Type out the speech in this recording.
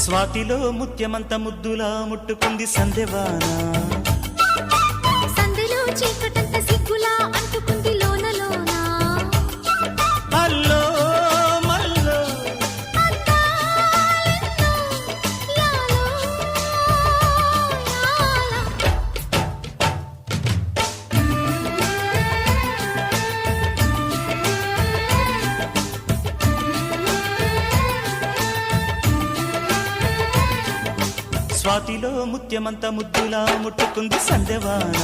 స్వాతిలో ముత్యమంత ముద్దులా ముట్టుకుంది సందెవాన. సందెలో చీకటంత సిగ్గులా అంటుకుంది లోన లోన. అల్లో మల్లో అందాలెన్నో యాలో యాల. స్వాతిలో ముత్యమంత ముద్దులా ముట్టుకుంది సందెవాన.